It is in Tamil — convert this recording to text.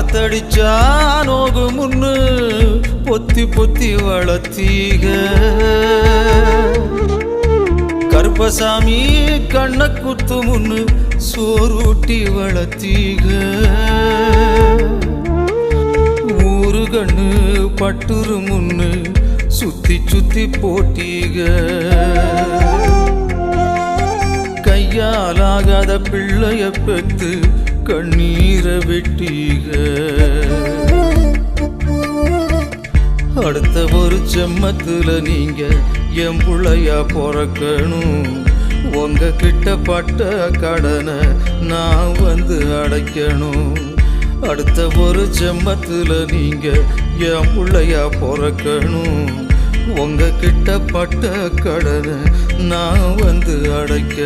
காத்தடிச்சா நோகு முன்னு பொத்தி பொத்தி வளர்த்தீக கருப்பசாமி கண்ண குத்து முன்னு சோறுட்டி வளர்த்தீக ஊரு கண்ணு பட்டுரு முன்னு சுத்தி சுத்தி போட்டீக கையாலாகாத பிள்ளைய பெத்து கண்ணீரை வெட்டீக அடுத்த ஒரு செம்மத்துல நீங்க என் புள்ளையா பிறக்கணும் உங்க கிட்ட பட்ட கடனை நான் வந்து அடைக்கணும் அடுத்த ஒரு செம்மத்துல நீங்க என் புள்ளையா பிறக்கணும் உங்க கிட்ட பட்ட கடனை நான் வந்து அடைக்கணும்